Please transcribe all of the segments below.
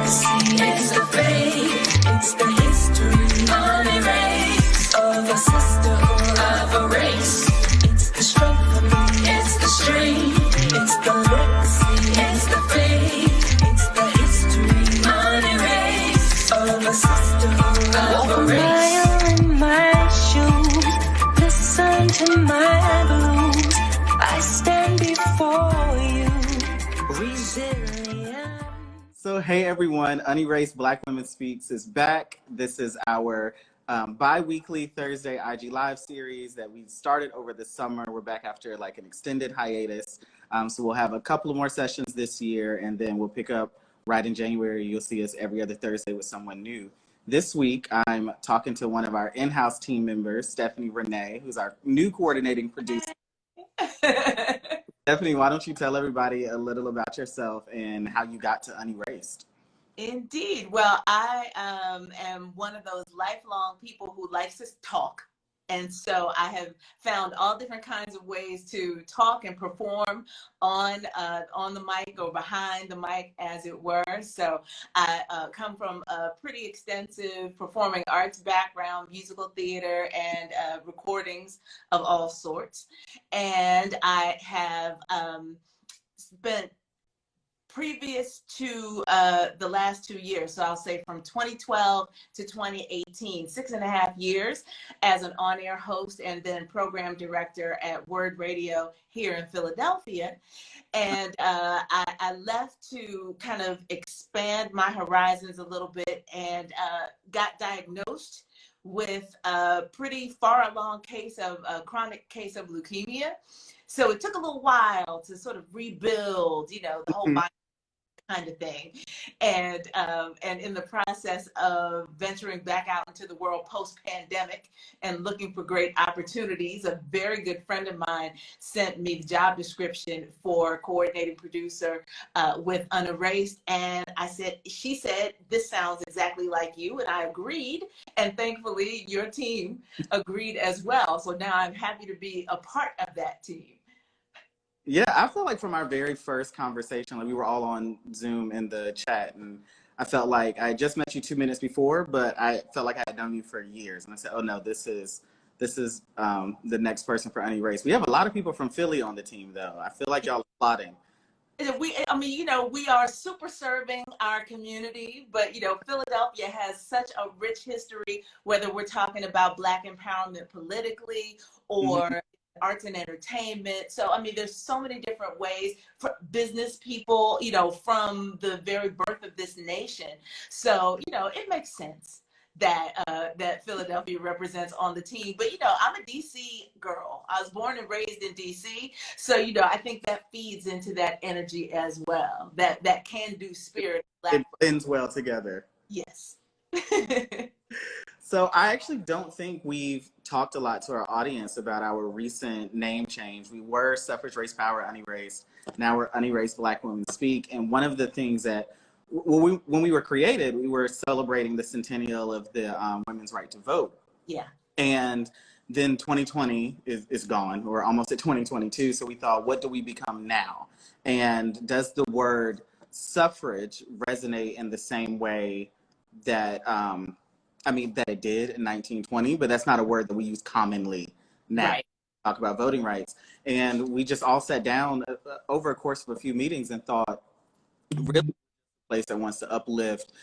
legacy, it's the faith, it's the history, unerased of a sisterhood, of a race. It's the strength of me, it's the strength, it's the legacy, it's the faith, it's the history, unerased of a sisterhood, of a race. In my shoes, listen to my blues. I stand before you, resilient. So hey everyone, Unerased Black Women Speaks is back. This is our bi-weekly Thursday IG Live series that we started over the summer. We're back after like an extended hiatus. So we'll have a couple of more sessions this year, and then we'll pick up right in January. You'll see us every other Thursday with someone new. This week, I'm talking to one of our in-house team members, Stephanie Renee, who's our new coordinating producer. Stephanie, why don't you tell everybody a little about yourself and how you got to Unerased? Indeed. Well, I am one of those lifelong people who likes to talk. And so I have found all different kinds of ways to talk and perform on the mic or behind the mic, as it were. So I come from a pretty extensive performing arts background, musical theater, and recordings of all sorts. And I have spent previous to the last 2 years, so I'll say from 2012 to 2018, 6.5 years as an on-air host and then program director at Word Radio here in Philadelphia. And I left to kind of expand my horizons a little bit and got diagnosed with a pretty far along case of a chronic case of leukemia. So it took a little while to sort of rebuild, you know, the whole body kind of thing. And in the process of venturing back out into the world post-pandemic and looking for great opportunities, a very good friend of mine sent me the job description for coordinating producer with Unerased. And she said, this sounds exactly like you. And I agreed. And thankfully, your team agreed as well. So now I'm happy to be a part of that team. Yeah, I feel like from our very first conversation, like we were all on Zoom in the chat, and I felt like I had just met you 2 minutes before, but I felt like I had known you for years. And I said, oh no, this is the next person for Unerased. We have a lot of people from Philly on the team, though. I feel like y'all are plotting. We are super serving our community, but, you know, Philadelphia has such a rich history, whether we're talking about Black empowerment politically or arts and entertainment. So, I mean, there's so many different ways for business people, you know, from the very birth of this nation. So, you know, it makes sense that that Philadelphia represents on the team. But, you know, I'm a DC girl. I was born and raised in DC. So, you know, I think that feeds into that energy as well, that can-do spirit. It blends well together. Yes. So I actually don't think we've talked a lot to our audience about our recent name change. We were Suffrage Race Power Unerased. Now we're Unerased Black Women Speak. And one of the things that when we were created, we were celebrating the centennial of the women's right to vote. Yeah. And then 2020 is gone. We're almost at 2022. So we thought, what do we become now? And does the word suffrage resonate in the same way that that it did in 1920, but that's not a word that we use commonly now to talk about voting rights. And we just all sat down over a course of a few meetings and thought, really, a place that wants to uplift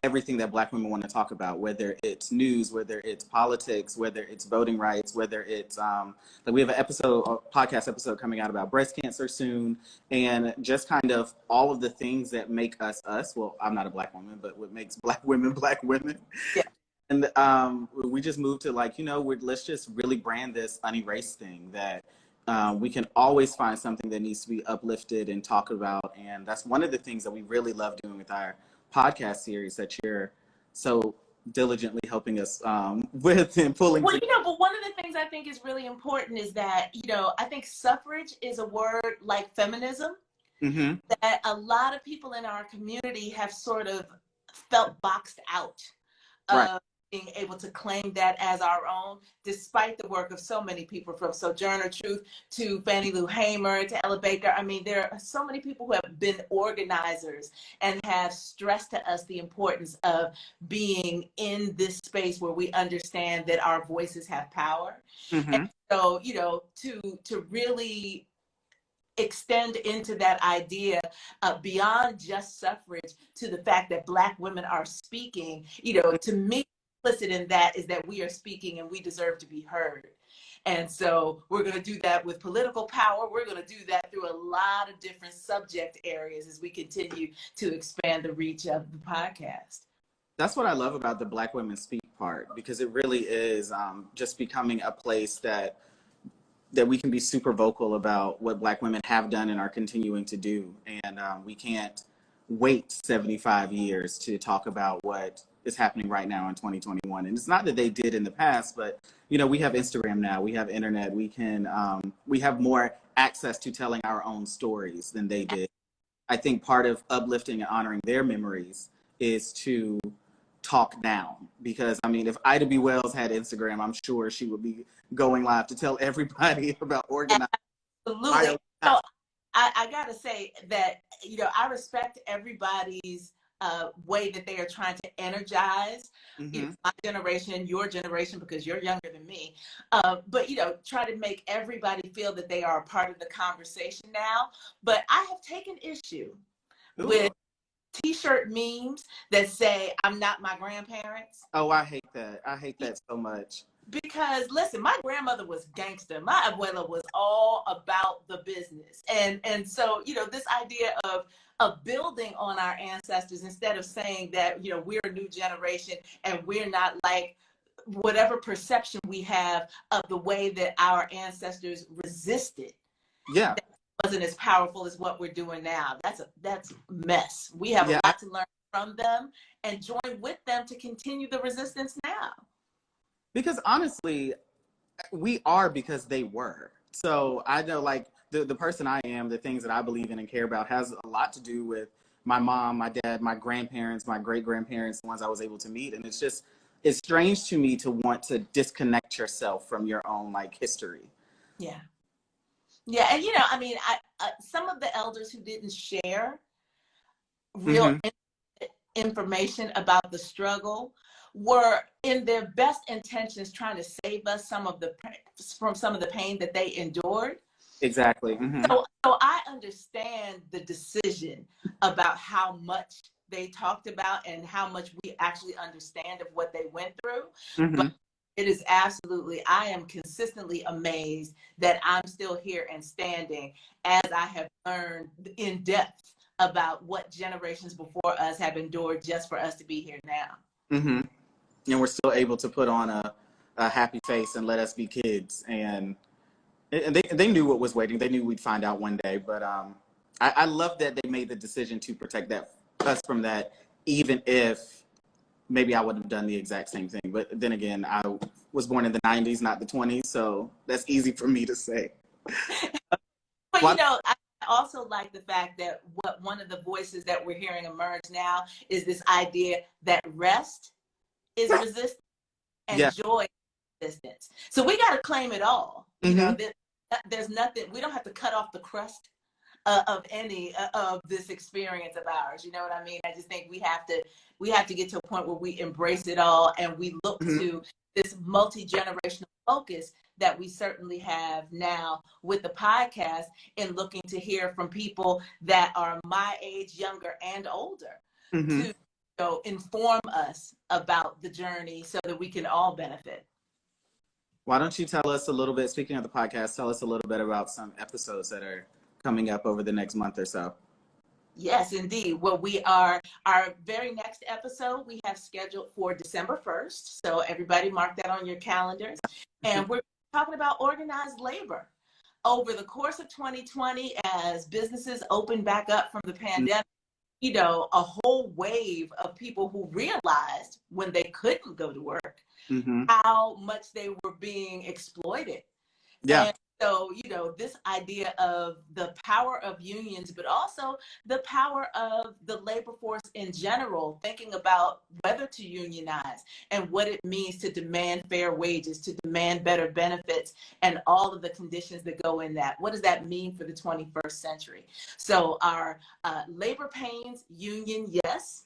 everything that Black women want to talk about, whether it's news, whether it's politics, whether it's voting rights, whether it's like we have a podcast episode coming out about breast cancer soon, and just kind of all of the things that make us us. Well, I'm not a Black woman, but what makes Black women. Yeah. And we just moved to like, you know, let's just really brand this Unerased thing that we can always find something that needs to be uplifted and talked about. And that's one of the things that we really love doing with our podcast series that you're so diligently helping us with and pulling. Well, you know, but one of the things I think is really important is that, you know, I think suffrage is a word like feminism that a lot of people in our community have sort of felt boxed out being able to claim that as our own, despite the work of so many people, from Sojourner Truth to Fannie Lou Hamer to Ella Baker. I mean, there are so many people who have been organizers and have stressed to us the importance of being in this space where we understand that our voices have power. Mm-hmm. And so, to really extend into that idea beyond just suffrage to the fact that Black women are speaking, to me, implicit in that is that we are speaking and we deserve to be heard. And so we're going to do that with political power. We're going to do that through a lot of different subject areas as we continue to expand the reach of the podcast. That's what I love about the Black Women Speak part, because it really is just becoming a place that we can be super vocal about what Black women have done and are continuing to do. And we can't wait 75 years to talk about what is happening right now in 2021. And it's not that they did in the past, but, we have Instagram now, we have internet, we have more access to telling our own stories than they did. I think part of uplifting and honoring their memories is to talk now, because if Ida B. Wells had Instagram, I'm sure she would be going live to tell everybody about organizing. Absolutely. So I gotta say that I respect everybody's way that they are trying to energize my generation, your generation, because you're younger than me, but try to make everybody feel that they are a part of the conversation now. But I have taken issue with T-shirt memes that say I'm not my grandparents. Oh, I hate that. I hate that so much. Because listen, my grandmother was gangster. My abuela was all about the business. And so, this idea of building on our ancestors instead of saying that, we're a new generation and we're not like whatever perception we have of the way that our ancestors resisted. Yeah. Wasn't as powerful as what we're doing now. That's a mess. We have a lot to learn from them and join with them to continue the resistance now. Because honestly, we are because they were. So I know, like, the person I am, the things that I believe in and care about has a lot to do with my mom, my dad, my grandparents, my great-grandparents, the ones I was able to meet. And it's strange to me to want to disconnect yourself from your own, like, history. Yeah. Yeah, and some of the elders who didn't share real information about the struggle were in their best intentions trying to save us from some of the pain that they endured. Exactly. So I understand the decision about how much they talked about and how much we actually understand of what they went through. But it is absolutely, I am consistently amazed that I'm still here and standing as I have learned in depth about what generations before us have endured just for us to be here now. And we're still able to put on a happy face and let us be kids. And they knew what was waiting. They knew we'd find out one day. But I love that they made the decision to protect us from that, even if maybe I would have done the exact same thing. But then again, I was born in the 90s, not the 20s. So that's easy for me to say. But, I also like the fact that one of the voices that we're hearing emerge now is this idea that rest is resistance and joy is resistance. So we got to claim it all. There's nothing, we don't have to cut off the crust of any of this experience of ours. You know what I mean? I just think we have to get to a point where we embrace it all and we look to this multi-generational focus that we certainly have now with the podcast, and looking to hear from people that are my age, younger and older, to inform us about the journey so that we can all benefit. Why don't you tell us a little bit, speaking of the podcast, tell us a little bit about some episodes that are coming up over the next month or so. Yes, indeed. Well, our very next episode we have scheduled for December 1st. So everybody mark that on your calendars. And we're talking about organized labor. Over the course of 2020, as businesses open back up from the pandemic, a whole wave of people who realized when they couldn't go to work, how much they were being exploited. Yeah. So, this idea of the power of unions, but also the power of the labor force in general, thinking about whether to unionize and what it means to demand fair wages, to demand better benefits, and all of the conditions that go in that. What does that mean for the 21st century? So our labor pains, union, yes.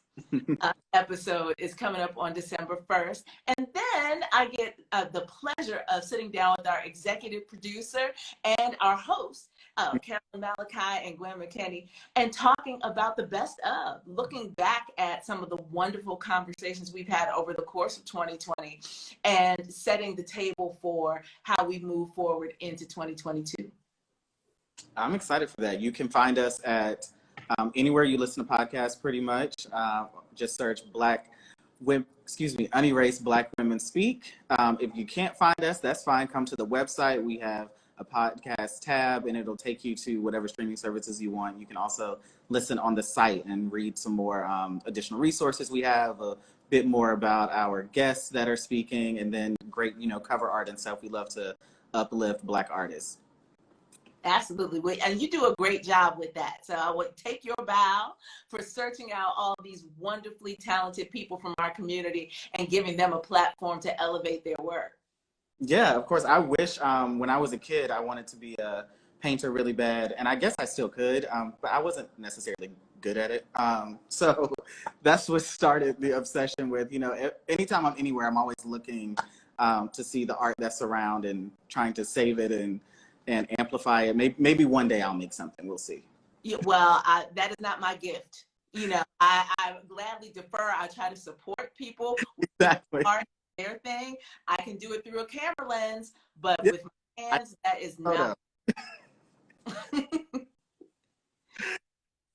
Episode is coming up on December 1st. And then I get the pleasure of sitting down with our executive producer and our host, Carolyn Malachi and Gwen McKinney, and talking about the best of, looking back at some of the wonderful conversations we've had over the course of 2020 and setting the table for how we move forward into 2022. I'm excited for that. You can find us at anywhere you listen to podcasts, pretty much. Just search Unerased Black Women Speak. If you can't find us, that's fine. Come to the website. We have a podcast tab, and it'll take you to whatever streaming services you want. You can also listen on the site and read some more additional resources we have, a bit more about our guests that are speaking, and then great, cover art and stuff. We love to uplift Black artists. Absolutely. And you do a great job with that. So I would take your bow for searching out all these wonderfully talented people from our community and giving them a platform to elevate their work. Yeah, of course. I wish when I was a kid, I wanted to be a painter really bad. And I guess I still could, but I wasn't necessarily good at it. So that's what started the obsession with, anytime I'm anywhere, I'm always looking to see the art that's around and trying to save it and amplify it. Maybe one day I'll make something. We'll see. Yeah, well, that is not my gift. I gladly defer. I try to support people. Exactly. Art, their thing. I can do it through a camera lens, but with my hands, that is not.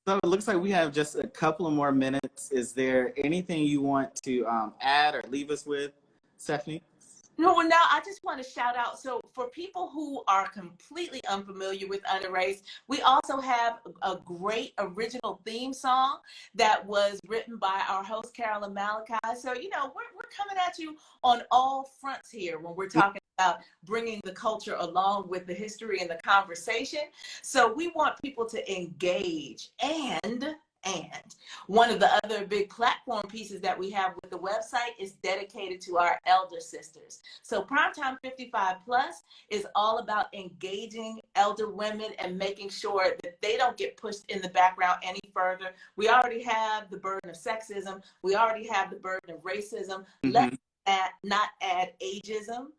So it looks like we have just a couple of more minutes. Is there anything you want to add or leave us with, Stephanie? No, well, now I just want to shout out. So for people who are completely unfamiliar with Unerased, we also have a great original theme song that was written by our host, Carolyn Malachi. So, we're coming at you on all fronts here when we're talking about bringing the culture along with the history and the conversation. So we want people to engage and one of the other big platform pieces that we have with the website is dedicated to our elder sisters. So Primetime 55 Plus is all about engaging elder women and making sure that they don't get pushed in the background any further. We already have the burden of sexism. We already have the burden of racism. Mm-hmm. Let's not add ageism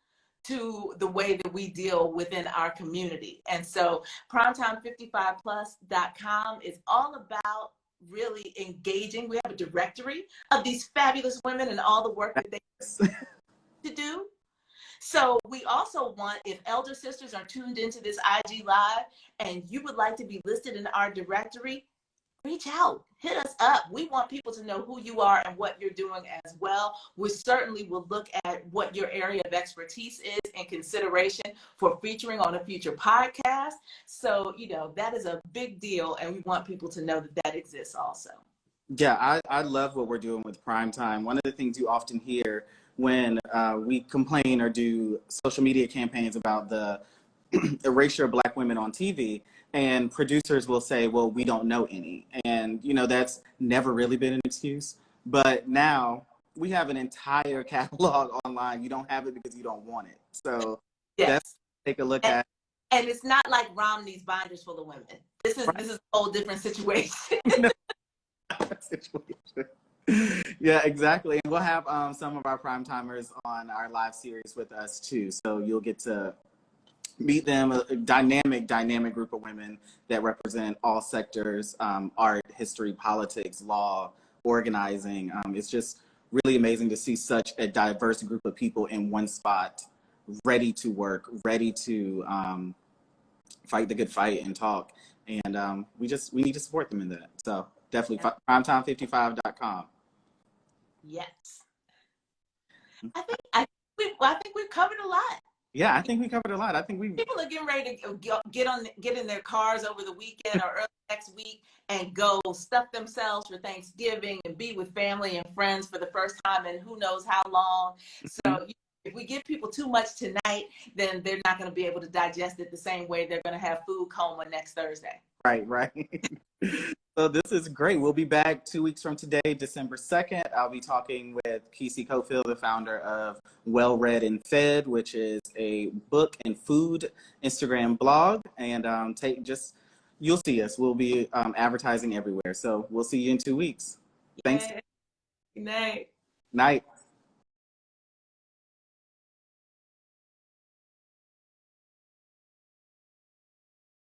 to the way that we deal within our community. And so primetime55plus.com is all about really engaging. We have a directory of these fabulous women and all the work that they to do. So we also want, if elder sisters are tuned into this IG Live and you would like to be listed in our directory, reach out, hit us up. We want people to know who you are and what you're doing as well. We certainly will look at what your area of expertise is in consideration for featuring on a future podcast. So, that is a big deal, and we want people to know that that exists also. Yeah, I love what we're doing with Primetime. One of the things you often hear when we complain or do social media campaigns about the erasure of Black women on TV, and producers will say, well, we don't know any. And, that's never really been an excuse. But now we have an entire catalog online. You don't have it because you don't want it. So let's take a look at. And it's not like Romney's binders full of women. This is a whole different situation. Yeah, exactly. And we'll have some of our prime timers on our live series with us too. So you'll get to meet them, a dynamic group of women that represent all sectors, art, history, politics, law, organizing. It's just really amazing to see such a diverse group of people in one spot, ready to work, ready to fight the good fight and talk. And we need to support them in that. So definitely primetime55.com. Yes. I think we've covered a lot. Yeah, I think we covered a lot. I think people are getting ready to get in their cars over the weekend or early next week and go stuff themselves for Thanksgiving and be with family and friends for the first time in who knows how long. So if we we give people too much tonight, then they're not going to be able to digest it the same way they're going to have food coma next Thursday. Right, right. So this is great. We'll be back 2 weeks from today, December 2nd. I'll be talking with Kesey Cofield, the founder of Well Read and Fed, which is a book and food Instagram blog. And you'll see us. We'll be advertising everywhere. So we'll see you in 2 weeks. Thanks. Good night. Night.